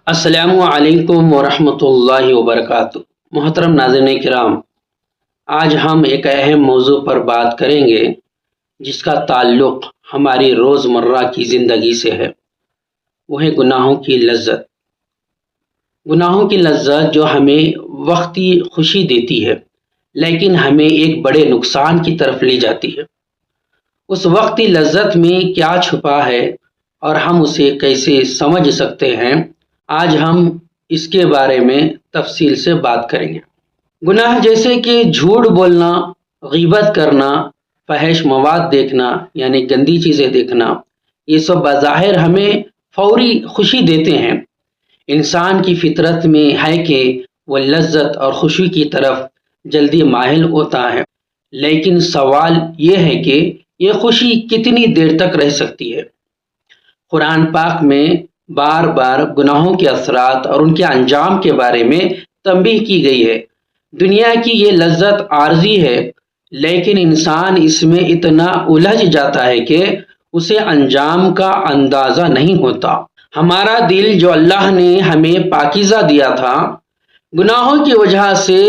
السلام علیکم ورحمۃ اللہ وبرکاتہ۔ محترم ناظرین کرام، آج ہم ایک اہم موضوع پر بات کریں گے جس کا تعلق ہماری روزمرہ کی زندگی سے ہے۔ وہ ہے گناہوں کی لذت۔ گناہوں کی لذت جو ہمیں وقتی خوشی دیتی ہے لیکن ہمیں ایک بڑے نقصان کی طرف لے جاتی ہے۔ اس وقتی لذت میں کیا چھپا ہے اور ہم اسے کیسے سمجھ سکتے ہیں، آج ہم اس کے بارے میں تفصیل سے بات کریں گے۔ گناہ جیسے کہ جھوٹ بولنا، غیبت کرنا، فحش مواد دیکھنا یعنی گندی چیزیں دیکھنا، یہ سب بظاہر ہمیں فوری خوشی دیتے ہیں۔ انسان کی فطرت میں ہے کہ وہ لذت اور خوشی کی طرف جلدی مائل ہوتا ہے، لیکن سوال یہ ہے کہ یہ خوشی کتنی دیر تک رہ سکتی ہے۔ قرآن پاک میں بار بار گناہوں کے اثرات اور ان کے انجام کے بارے میں تنبیہ کی گئی ہے۔ دنیا کی یہ لذت عارضی ہے، لیکن انسان اس میں اتنا الجھ جاتا ہے کہ اسے انجام کا اندازہ نہیں ہوتا۔ ہمارا دل جو اللہ نے ہمیں پاکیزہ دیا تھا، گناہوں کی وجہ سے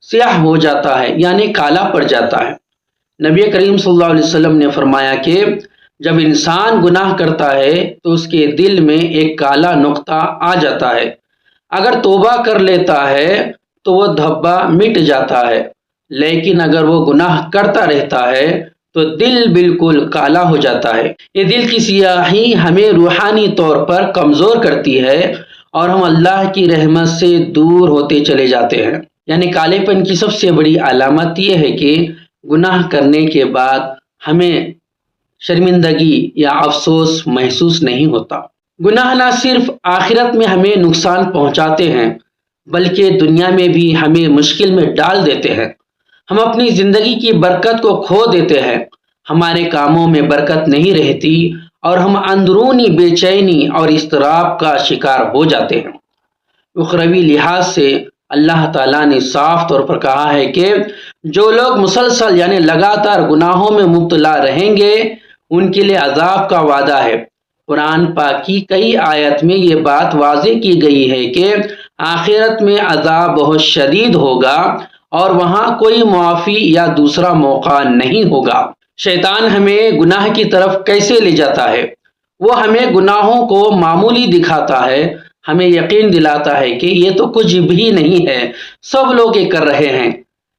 سیاہ ہو جاتا ہے یعنی کالا پڑ جاتا ہے۔ نبی کریم صلی اللہ علیہ وسلم نے فرمایا کہ جب انسان گناہ کرتا ہے تو اس کے دل میں ایک کالا نقطہ آ جاتا ہے۔ اگر توبہ کر لیتا ہے تو وہ دھبا مٹ جاتا ہے، لیکن اگر وہ گناہ کرتا رہتا ہے تو دل بالکل کالا ہو جاتا ہے۔ یہ دل کی سیاہی ہمیں روحانی طور پر کمزور کرتی ہے اور ہم اللہ کی رحمت سے دور ہوتے چلے جاتے ہیں۔ یعنی کالے پن کی سب سے بڑی علامت یہ ہے کہ گناہ کرنے کے بعد ہمیں شرمندگی یا افسوس محسوس نہیں ہوتا۔ گناہ نہ صرف آخرت میں ہمیں نقصان پہنچاتے ہیں بلکہ دنیا میں بھی ہمیں مشکل میں ڈال دیتے ہیں۔ ہم اپنی زندگی کی برکت کو کھو دیتے ہیں، ہمارے کاموں میں برکت نہیں رہتی اور ہم اندرونی بے چینی اور اضطراب کا شکار ہو جاتے ہیں۔ اخروی لحاظ سے اللہ تعالیٰ نے صاف طور پر کہا ہے کہ جو لوگ مسلسل یعنی لگاتار گناہوں میں مبتلا رہیں گے ان کے لیے عذاب کا وعدہ ہے۔ قرآن پاک کی کئی آیت میں یہ بات واضح کی گئی ہے کہ آخرت میں عذاب بہت شدید ہوگا اور وہاں کوئی معافی یا دوسرا موقع نہیں ہوگا۔ شیطان ہمیں گناہ کی طرف کیسے لے جاتا ہے؟ وہ ہمیں گناہوں کو معمولی دکھاتا ہے، ہمیں یقین دلاتا ہے کہ یہ تو کچھ بھی نہیں ہے، سب لوگ یہ کر رہے ہیں۔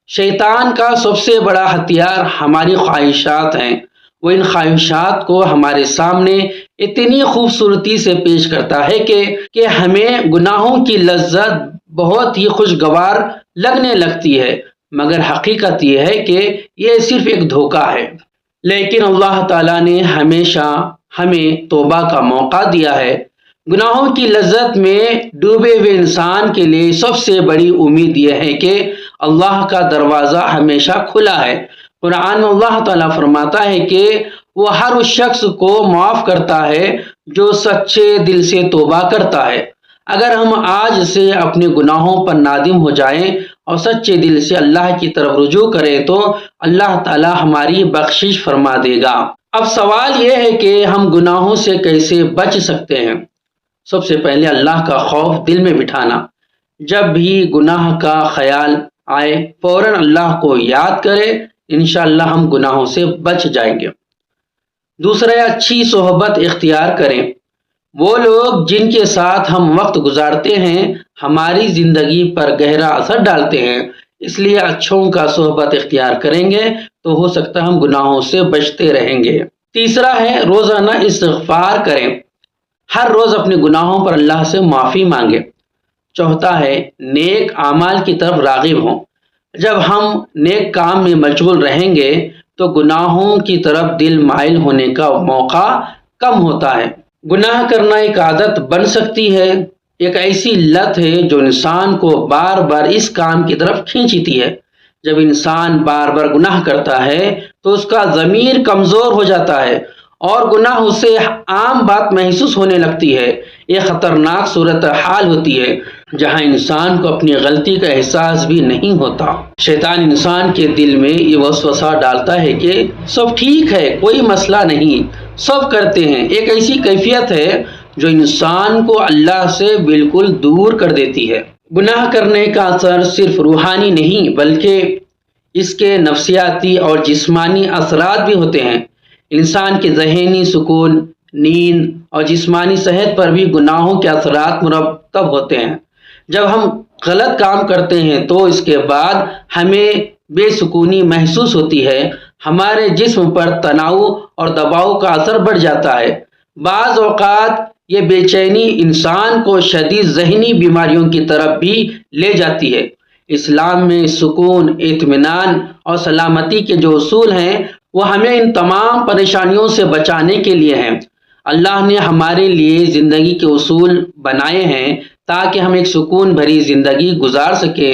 شیطان کا سب سے بڑا ہتھیار ہماری خواہشات ہیں۔ وہ ان خواہشات کو ہمارے سامنے اتنی خوبصورتی سے پیش کرتا ہے کہ ہمیں گناہوں کی لذت بہت ہی خوشگوار لگنے لگتی ہے، مگر حقیقت یہ ہے کہ یہ صرف ایک دھوکہ ہے۔ لیکن اللہ تعالیٰ نے ہمیشہ ہمیں توبہ کا موقع دیا ہے۔ گناہوں کی لذت میں ڈوبے ہوئے انسان کے لیے سب سے بڑی امید یہ ہے کہ اللہ کا دروازہ ہمیشہ کھلا ہے۔ قرآن میں اللہ تعالیٰ فرماتا ہے کہ وہ ہر اس شخص کو معاف کرتا ہے جو سچے دل سے توبہ کرتا ہے۔ اگر ہم آج سے اپنے گناہوں پر نادم ہو جائیں اور سچے دل سے اللہ کی طرف رجوع کریں تو اللہ تعالیٰ ہماری بخشش فرما دے گا۔ اب سوال یہ ہے کہ ہم گناہوں سے کیسے بچ سکتے ہیں؟ سب سے پہلے اللہ کا خوف دل میں بٹھانا۔ جب بھی گناہ کا خیال آئے فوراً اللہ کو یاد کرے، انشاءاللہ ہم گناہوں سے بچ جائیں گے۔ دوسرا، اچھی صحبت اختیار کریں۔ وہ لوگ جن کے ساتھ ہم وقت گزارتے ہیں ہماری زندگی پر گہرا اثر ڈالتے ہیں، اس لیے اچھوں کا صحبت اختیار کریں گے تو ہو سکتا ہے ہم گناہوں سے بچتے رہیں گے۔ تیسرا ہے روزانہ استغفار کریں۔ ہر روز اپنے گناہوں پر اللہ سے معافی مانگے۔ چوتھا ہے نیک اعمال کی طرف راغب ہوں۔ جب ہم نیک کام میں مشغول رہیں گے تو گناہوں کی طرف دل مائل ہونے کا موقع کم ہوتا ہے۔ گناہ کرنا ایک عادت بن سکتی ہے، ایک ایسی لت ہے جو انسان کو بار بار اس کام کی طرف کھینچتی ہے۔ جب انسان بار بار گناہ کرتا ہے تو اس کا ضمیر کمزور ہو جاتا ہے اور گناہ اسے عام بات محسوس ہونے لگتی ہے۔ یہ خطرناک صورتحال ہوتی ہے جہاں انسان کو اپنی غلطی کا احساس بھی نہیں ہوتا۔ شیطان انسان کے دل میں یہ وسوسہ ڈالتا ہے کہ سب ٹھیک ہے، کوئی مسئلہ نہیں، سب کرتے ہیں۔ ایک ایسی کیفیت ہے جو انسان کو اللہ سے بالکل دور کر دیتی ہے۔ گناہ کرنے کا اثر صرف روحانی نہیں بلکہ اس کے نفسیاتی اور جسمانی اثرات بھی ہوتے ہیں۔ انسان کے ذہنی سکون، نیند اور جسمانی صحت پر بھی گناہوں کے اثرات مرتب ہوتے ہیں۔ جب ہم غلط کام کرتے ہیں تو اس کے بعد ہمیں بے سکونی محسوس ہوتی ہے، ہمارے جسم پر تناؤ اور دباؤ کا اثر بڑھ جاتا ہے۔ بعض اوقات یہ بے چینی انسان کو شدید ذہنی بیماریوں کی طرف بھی لے جاتی ہے۔ اسلام میں سکون، اطمینان اور سلامتی کے جو اصول ہیں وہ ہمیں ان تمام پریشانیوں سے بچانے کے لیے ہیں۔ اللہ نے ہمارے لیے زندگی کے اصول بنائے ہیں تاکہ ہم ایک سکون بھری زندگی گزار سکیں۔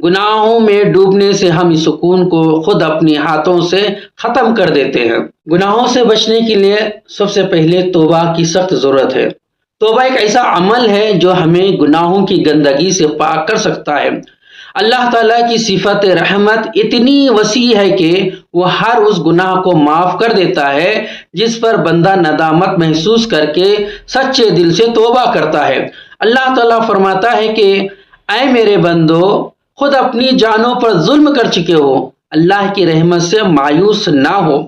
گناہوں میں ڈوبنے سے ہم اس سکون کو خود اپنے ہاتھوں سے ختم کر دیتے ہیں۔ گناہوں سے بچنے کے لیے سب سے پہلے توبہ کی سخت ضرورت ہے۔ توبہ ایک ایسا عمل ہے جو ہمیں گناہوں کی گندگی سے پاک کر سکتا ہے۔ اللہ تعالیٰ کی صفت رحمت اتنی وسیع ہے کہ وہ ہر اس گناہ کو معاف کر دیتا ہے جس پر بندہ ندامت محسوس کر کے سچے دل سے توبہ کرتا ہے۔ اللہ تعالیٰ فرماتا ہے کہ اے میرے بندو، خود اپنی جانوں پر ظلم کر چکے ہو، اللہ کی رحمت سے مایوس نہ ہو۔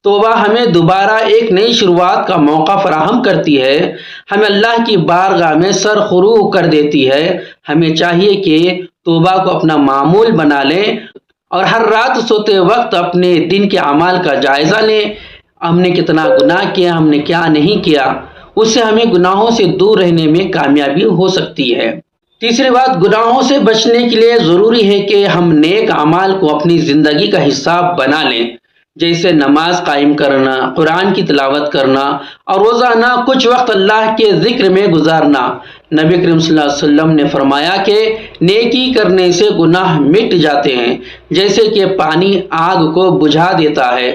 توبہ ہمیں دوبارہ ایک نئی شروعات کا موقع فراہم کرتی ہے، ہمیں اللہ کی بارگاہ میں سر خرو کر دیتی ہے۔ ہمیں چاہیے کہ توبہ کو اپنا معمول بنا لیں اور ہر رات سوتے وقت اپنے دن کے اعمال کا جائزہ لیں۔ ہم نے کتنا گناہ کیا، ہم نے کیا نہیں کیا، اس سے ہمیں گناہوں سے دور رہنے میں کامیابی ہو سکتی ہے۔ تیسری بات، گناہوں سے بچنے کے لیے ضروری ہے کہ ہم نیک اعمال کو اپنی زندگی کا حصہ بنا لیں، جیسے نماز قائم کرنا، قرآن کی تلاوت کرنا اور روزانہ کچھ وقت اللہ کے ذکر میں گزارنا۔ نبی کریم صلی اللہ علیہ وسلم نے فرمایا کہ نیکی کرنے سے گناہ مٹ جاتے ہیں جیسے کہ پانی آگ کو بجھا دیتا ہے۔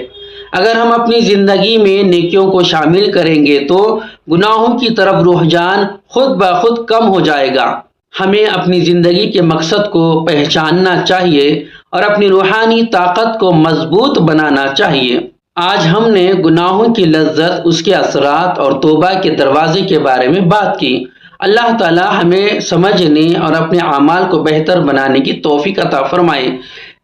اگر ہم اپنی زندگی میں نیکیوں کو شامل کریں گے تو گناہوں کی طرف رجحان خود بخود کم ہو جائے گا۔ ہمیں اپنی زندگی کے مقصد کو پہچاننا چاہیے اور اپنی روحانی طاقت کو مضبوط بنانا چاہیے۔ آج ہم نے گناہوں کی لذت، اس کے اثرات اور توبہ کے دروازے کے بارے میں بات کی۔ اللہ تعالی ہمیں سمجھنے اور اپنے اعمال کو بہتر بنانے کی توفیق عطا فرمائے۔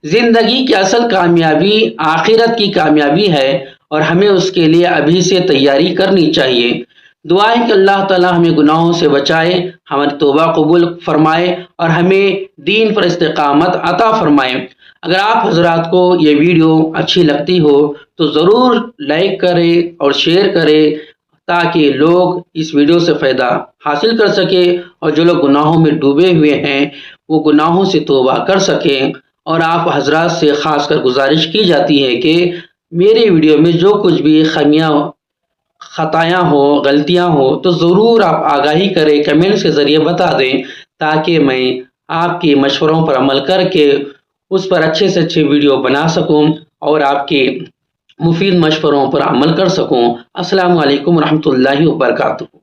زندگی کی اصل کامیابی آخرت کی کامیابی ہے اور ہمیں اس کے لیے ابھی سے تیاری کرنی چاہیے۔ دعا ہے کہ اللہ تعالی ہمیں گناہوں سے بچائے، ہماری توبہ قبول فرمائے اور ہمیں دین پر استقامت عطا فرمائے۔ اگر آپ حضرات کو یہ ویڈیو اچھی لگتی ہو تو ضرور لائک کریں اور شیئر کریں تاکہ لوگ اس ویڈیو سے فائدہ حاصل کر سکیں اور جو لوگ گناہوں میں ڈوبے ہوئے ہیں وہ گناہوں سے توبہ کر سکیں۔ اور آپ حضرات سے خاص کر گزارش کی جاتی ہے کہ میرے ویڈیو میں جو کچھ بھی خمیاں، خطایاں ہو، غلطیاں ہو تو ضرور آپ آگاہی کریں، کمنٹس کے ذریعے بتا دیں تاکہ میں آپ کے مشوروں پر عمل کر کے اس پر اچھے سے اچھے ویڈیو بنا سکوں اور آپ کے مفید مشوروں پر عمل کر سکوں۔ السلام علیکم ورحمۃ اللہ وبرکاتہ۔